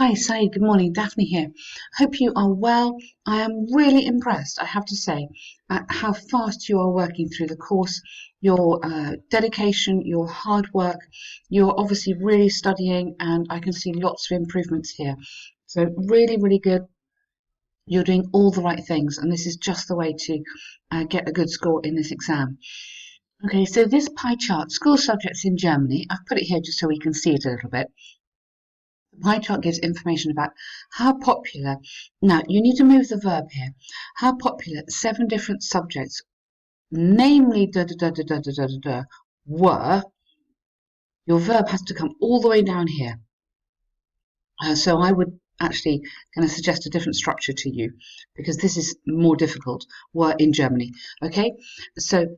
Hi, Saeid. Good morning. Daphne here. Hope you are well. I am really impressed, I have to say, at how fast you are working through the course, your dedication, your hard work. You're obviously really studying, and I can see lots of improvements here. So, really, really good. You're doing all the right things, and this is just the way to get a good score in this exam. Okay, so this pie chart, school subjects in Germany, I've put it here just so we can see it a little bit. The pie chart gives information about how popular, now you need to move the verb here, how popular 7 different subjects, namely da da da da da da da da, da were. Your verb has to come all the way down here. So I would actually going to suggest a different structure to you because this is more difficult, were in Germany. Okay, so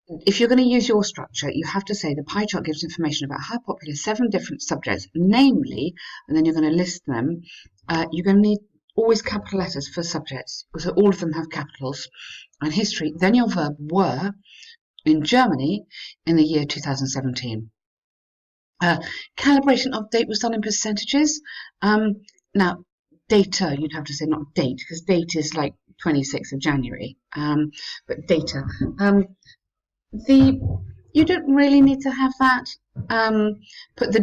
if you're going to use your structure, you have to say the pie chart gives information about how popular 7 different subjects, namely, and then you're going to list them. You're going to need always capital letters for subjects, so all of them have capitals. And history, then your verb were in Germany in the year 2017. Calibration of date was done in percentages. Now, data, you'd have to say not date, because date is like 26th of January, but data. The you don't really need to have that.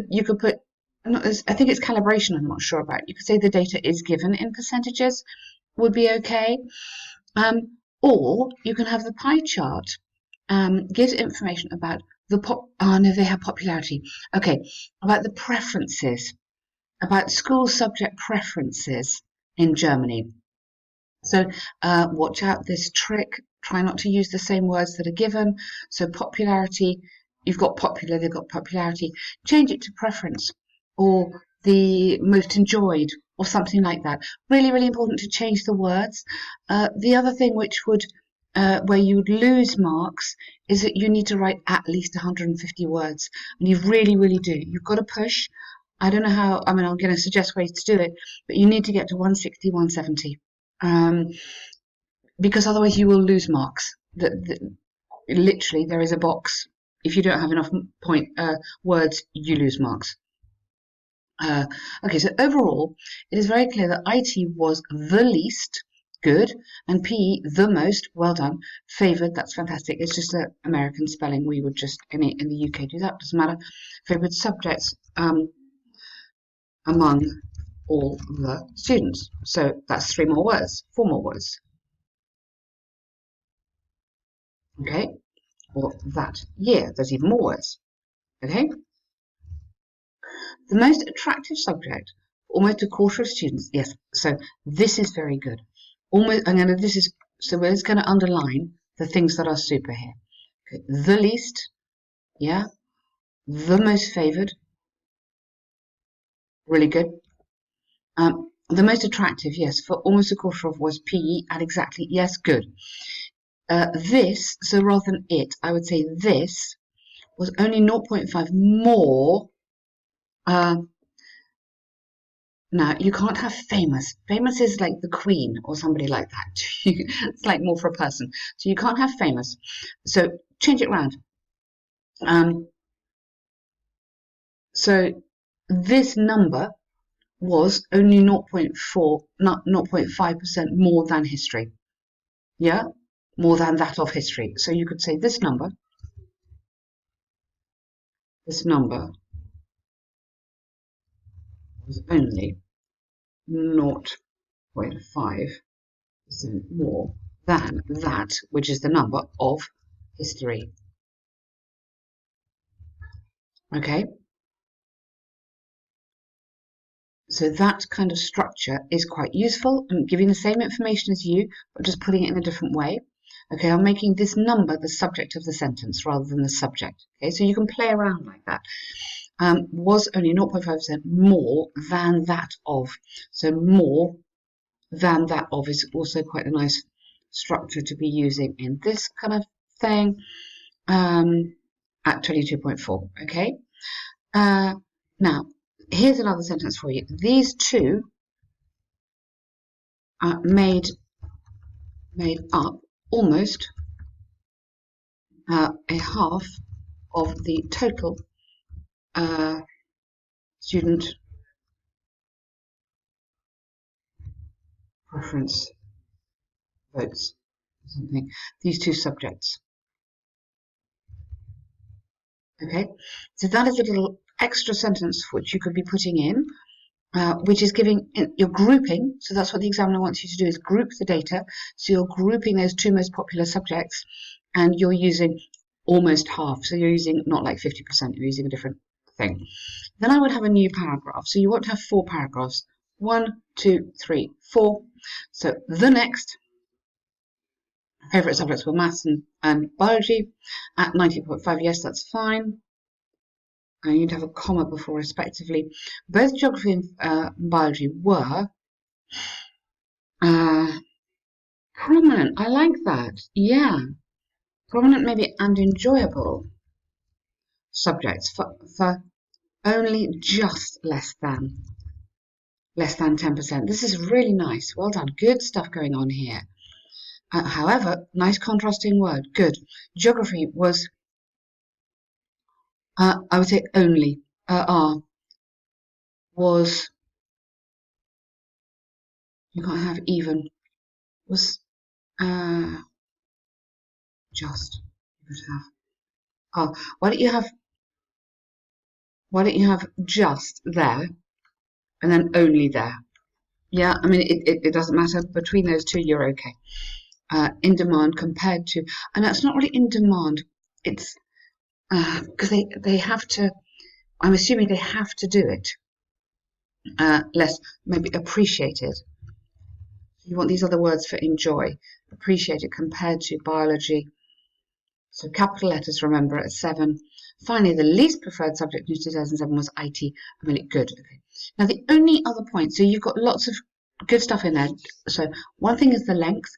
You could put. I think it's calibration. I'm not sure about. You could say the data is given in percentages, would be okay. Or you can have the pie chart. Gives information about the pop. Oh no, they have popularity. Okay, about the preferences, about school subject preferences in Germany. So watch out this trick. Try not to use the same words that are given. So popularity, you've got popular, they've got popularity. Change it to preference or the most enjoyed or something like that. Really, really important to change the words. The other thing which would, where you would lose marks is that you need to write at least 150 words. And you really, really do. You've got to push. I don't know how, I mean, I'm going to suggest ways to do it, but you need to get to 160, 170 um, because otherwise you will lose marks. Literally, there is a box. If you don't have enough words, you lose marks. Okay, so overall, it is very clear that IT was the least good and PE the most well done, favoured. That's fantastic. It's just an American spelling. We would just in the UK do that. Doesn't matter. Favoured subjects among all the students. So that's 3 more words, 4 more words. Okay, or that year. There's even more words. Okay, the most attractive subject, almost a quarter of students. Yes, so this is very good. Almost, this is so we're just going to underline the things that are super here. Okay. The least, yeah, the most favoured, really good. The most attractive, yes, for almost a quarter of was PE at exactly, yes, good. This, so rather than it, I would say this was only 0.5 more. Now, you can't have famous. Famous is like the queen or somebody like that. It's like more for a person. So you can't have famous. So change it round. Um, so this number was only 0.4, not 0.5% more than history. Yeah? More than that of history. So you could say this number was only 0.5% more than that, which is the number of history. Okay? So that kind of structure is quite useful. I'm giving the same information as you, but just putting it in a different way. Okay, I'm making this number the subject of the sentence rather than the subject. Okay, so you can play around like that. Was only 0.5% more than that of. So more than that of is also quite a nice structure to be using in this kind of thing at 22.4. Okay, now here's another sentence for you. These two made up almost a half of the total student preference votes or something. These two subjects. Okay, so that is a little extra sentence which you could be putting in, which is giving, you're grouping, so that's what the examiner wants you to do, is group the data. So you're grouping those two most popular subjects, and you're using almost half. So you're using not like 50%, you're using a different thing. Then I would have a new paragraph. So you want to have 4 paragraphs. 1, 2, 3, 4. So the next favourite subjects were maths and biology at 90.5. Yes, that's fine. And you'd have a comma before respectively. Both geography and biology were prominent. I like that. Yeah. Prominent maybe and enjoyable subjects for only just less than 10%. This is really nice. Well done. Good stuff going on here. However, nice contrasting word. Good. Geography was, I would say only, was, you can't have even, was, just, you could have, why don't you have just there and then only there? Yeah, I mean, it doesn't matter. Between those two, you're okay. In demand compared to, and that's not really in demand. It's because they have to, I'm assuming they have to do it. Less maybe appreciated. You want these other words for enjoy. Appreciated compared to biology. So capital letters, remember, at 7. Finally, the least preferred subject in 2007 was IT. I mean, good. Okay. Now, the only other point, so you've got lots of good stuff in there. So one thing is the length.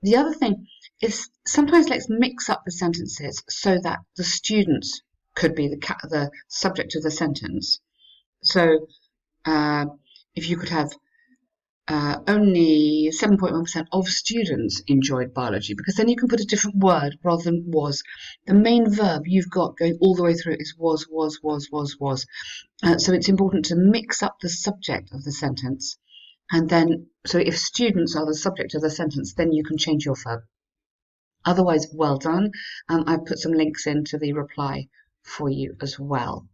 The other thing is sometimes let's mix up the sentences so that the students could be the subject of the sentence. So if you could have only 7.1% of students enjoyed biology, because then you can put a different word rather than was. The main verb you've got going all the way through is was. So it's important to mix up the subject of the sentence. And then, so if students are the subject of the sentence, then you can change your verb. Otherwise, well done. I've put some links into the reply for you as well.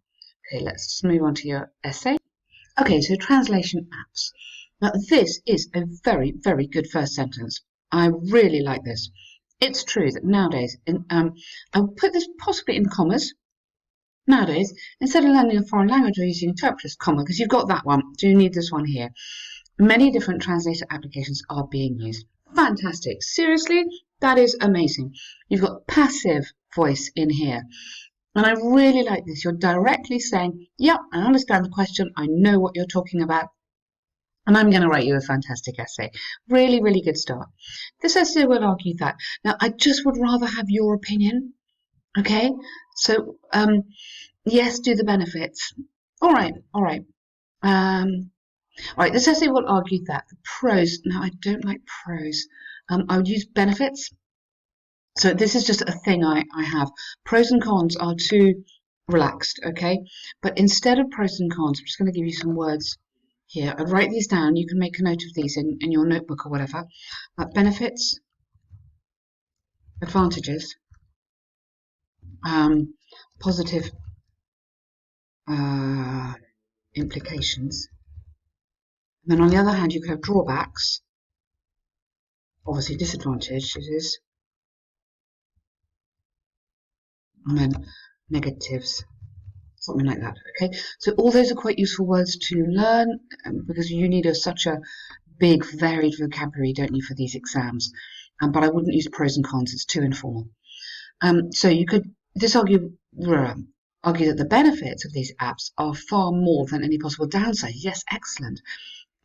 Okay, let's move on to your essay. Okay, so translation apps. Now, this is a very, very good first sentence. I really like this. It's true that nowadays, I'll put this possibly in commas. Nowadays, instead of learning a foreign language or using interpreters, comma, because you've got that one, so you need this one here. Many different translator applications are being used. Fantastic. Seriously, that is amazing. You've got passive voice in here. And I really like this. You're directly saying, yep, I understand the question. I know what you're talking about. And I'm going to write you a fantastic essay. Really, really good start. This essay will argue that. Now, I just would rather have your opinion. Okay? So, yes, do the benefits. All right. All right, this essay will argue that the pros, now I don't like pros. I would use benefits. So this is just a thing I have. Pros and cons are too relaxed, okay? But instead of pros and cons, I'm just going to give you some words here. I'd write these down. You can make a note of these in your notebook or whatever. Benefits, advantages, positive implications. And then on the other hand, you could have drawbacks, obviously disadvantages, and then negatives, something like that. Okay, so all those are quite useful words to learn because you need such a big, varied vocabulary, don't you, for these exams? But I wouldn't use pros and cons; it's too informal. So you could argue that the benefits of these apps are far more than any possible downside. Yes, excellent.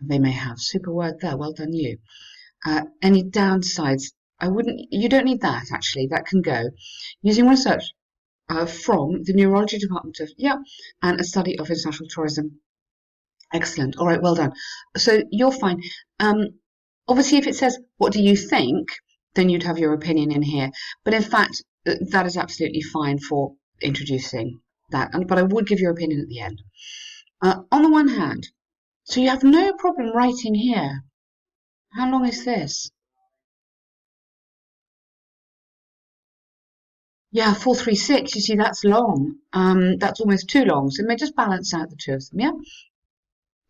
They may have super word there. Well done, you. Any downsides? You don't need that actually. That can go. Using research from the neurology department of and a study of international tourism. Excellent. All right, well done. So you're fine. Obviously, if it says what do you think, then you'd have your opinion in here. But in fact, that is absolutely fine for introducing that. But I would give your opinion at the end. On the one hand, so you have no problem writing here. How long is this? Yeah, 436. You see, that's long. That's almost too long. So it may just balance out the two of them. Yeah.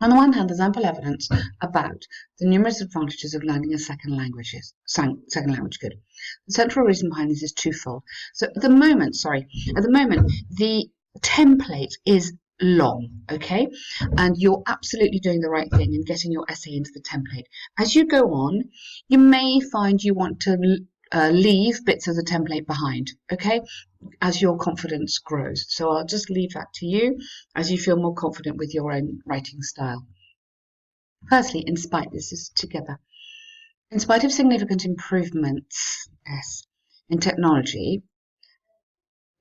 On the one hand, there's ample evidence about the numerous advantages of learning a second language good. The central reason behind this is twofold. So at the moment, the template is long, okay? And you're absolutely doing the right thing in getting your essay into the template. As you go on, you may find you want to leave bits of the template behind, okay? As your confidence grows. So I'll just leave that to you as you feel more confident with your own writing style. Firstly, this is together. In spite of significant improvements, yes, in technology,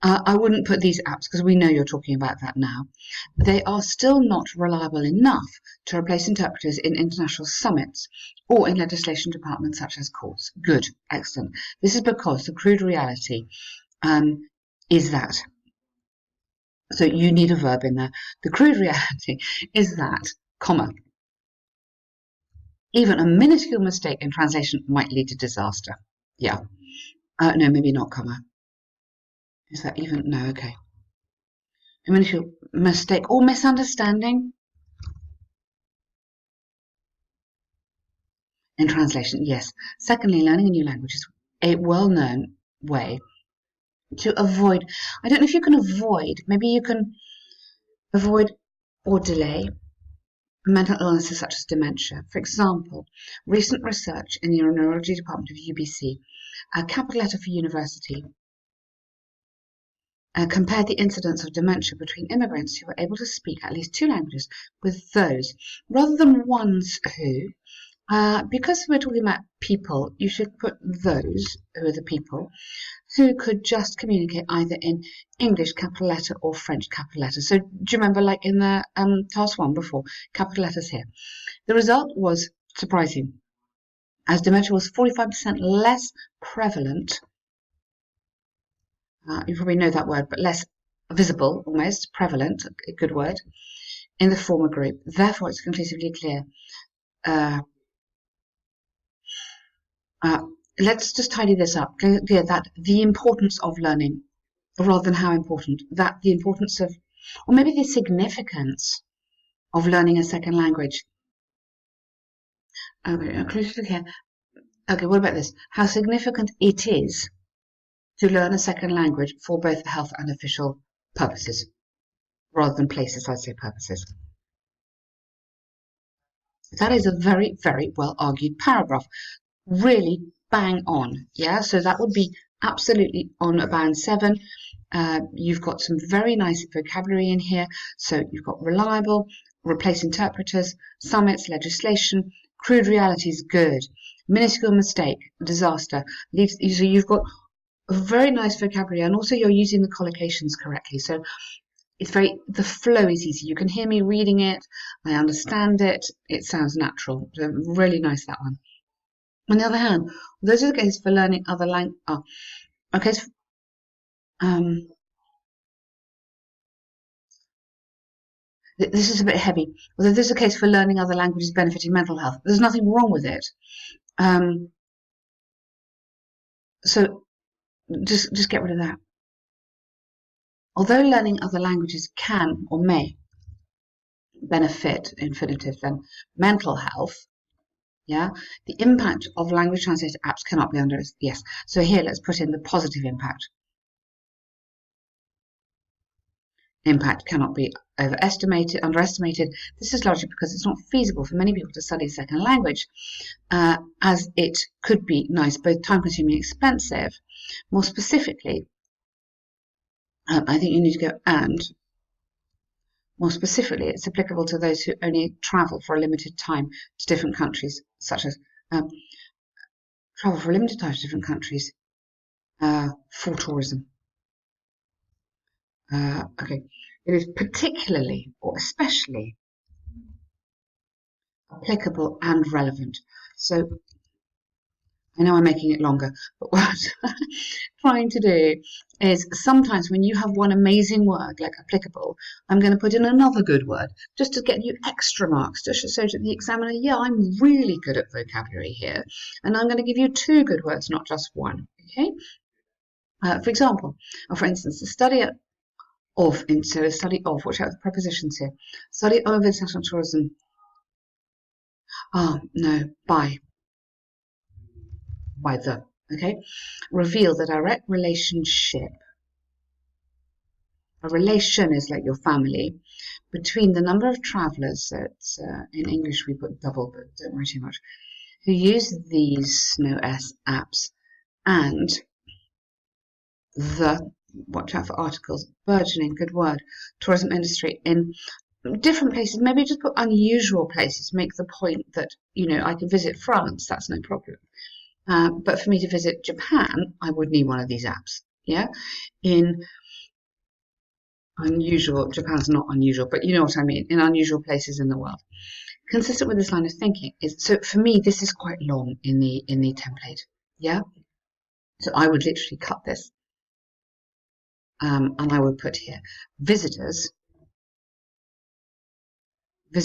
I wouldn't put these apps because we know you're talking about that now. They are still not reliable enough to replace interpreters in international summits or in legislation departments such as courts. Good, excellent. This is because the crude reality is that. So you need a verb in there. The crude reality is that, comma, even a minuscule mistake in translation might lead to disaster. Yeah. No, maybe not, comma. Is that even? No, okay. A minuscule mistake or misunderstanding in translation, yes. Secondly, learning a new language is a well-known way to avoid. I don't know if you can avoid, maybe you can avoid or delay mental illnesses such as dementia. For example, recent research in the neurology department of UBC, a capital letter for university, compared the incidence of dementia between immigrants who were able to speak at least two languages with those, rather than ones who, because we're talking about people, you should put those who are the people who could just communicate either in English capital letter or French capital letter. So do you remember, like in the task one before, capital letters here? The result was surprising, as dementia was 45% less prevalent. You probably know that word, but less visible, almost prevalent, a good word, in the former group. Therefore, it's conclusively clear. Uh, let's just tidy this up. Clear that the importance of learning, rather than how important, that the importance of, or maybe the significance of learning a second language. Okay, inclusively clear. Okay, what about this? How significant it is to learn a second language for both health and official purposes, rather than places, I'd say purposes. That is a very, very well argued paragraph. Really bang on. Yeah, so that would be absolutely on a band 7. You've got some very nice vocabulary in here. So you've got reliable, replace interpreters, summits, legislation, crude realities, good, minuscule mistake, disaster. So you've got a very nice vocabulary, and also you're using the collocations correctly. So it's the flow is easy. You can hear me reading it. I understand it. It sounds natural. So really nice, that one. On the other hand, those are the cases for learning other language. Oh, okay. Um, this is a bit heavy. Although this is a case for learning other languages benefiting mental health. There's nothing wrong with it. So just get rid of that. Although learning other languages can or may benefit infinitive then mental health, yeah, the impact of language translator apps cannot be yes. So here let's put in the positive impact. Impact cannot be underestimated. This is largely because it's not feasible for many people to study a second language, as it could be nice, both time-consuming and expensive. More specifically, I think you need to go and. More specifically, it's applicable to those who only travel for a limited time to different countries, such as travel for a limited time to different countries for tourism. Okay, it is particularly or especially applicable and relevant. So I know I'm making it longer, but what I'm trying to do is sometimes when you have one amazing word like applicable, I'm going to put in another good word just to get you extra marks, just to show to the examiner, yeah, I'm really good at vocabulary here, and I'm going to give you two good words, not just one. Okay. For example, or for instance, the study of, so the study of, watch out for prepositions here, study of international tourism. No, by the, okay, reveal the direct relationship. A relation is like your family between the number of travellers, so it's, in English we put double, but don't worry too much, who use these no S apps and the, watch out for articles, burgeoning, good word, tourism industry in different places. Maybe just put unusual places, make the point that, you know, I can visit France, that's no problem. But for me to visit Japan, I would need one of these apps. Yeah, in unusual, Japan's not unusual, but you know what I mean, in unusual places in the world. Consistent with this line of thinking is, so for me, this is quite long in the template. Yeah, so I would literally cut this, and I would put here visitors to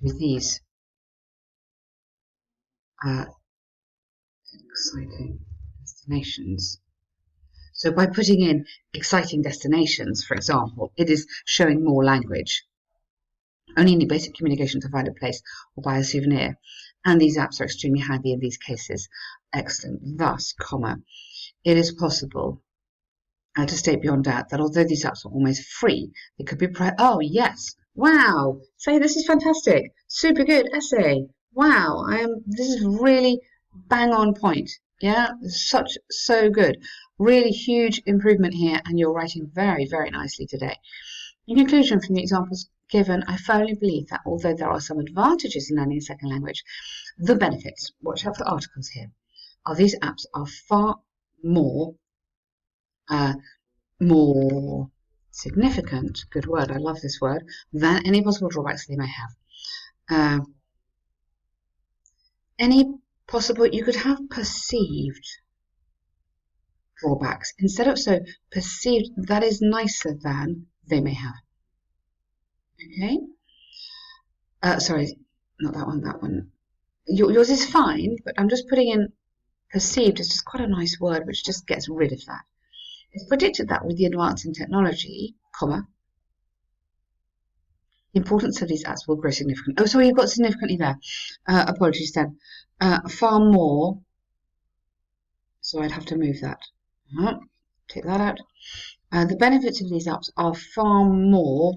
these exciting destinations. So by putting in exciting destinations, for example, it is showing more language. Only need basic communication to find a place or buy a souvenir. And these apps are extremely handy in these cases. Excellent. Thus, comma, it is possible to state beyond doubt that although these apps are almost free, they could be oh yes. Wow. Say this is fantastic. Super good essay. Wow. This is really bang on point. Yeah, so good. Really huge improvement here, and you're writing very, very nicely today. In conclusion, from the examples given, I firmly believe that although there are some advantages in learning a second language, the benefits, watch out for articles here, are these apps are far more significant, good word, I love this word, than any possible drawbacks they may have. Any possible, you could have perceived drawbacks. Instead of so perceived, that is nicer than they may have. Okay? Sorry, not that one, that one. Yours is fine, but I'm just putting in perceived is just quite a nice word which just gets rid of that. It's predicted that with the advance in technology, comma, the importance of these apps will grow significantly. Oh, sorry, you've got significantly there. Apologies then. Far more. So I'd have to move that. Take that out. The benefits of these apps are far more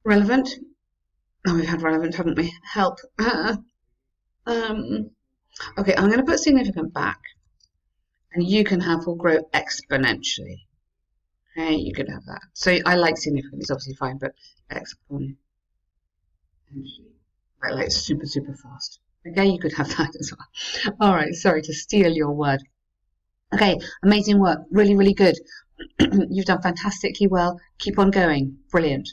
relevant. Oh, we've had relevant, haven't we? Help. Okay, I'm going to put significant back, and you can have will grow exponentially. Okay, you could have that. So I like significant, it's obviously fine, but exponentially. Like super, super fast. Okay, you could have that as well. All right, sorry to steal your word. Okay, amazing work. Really, really good. You've done fantastically well. Keep on going. Brilliant.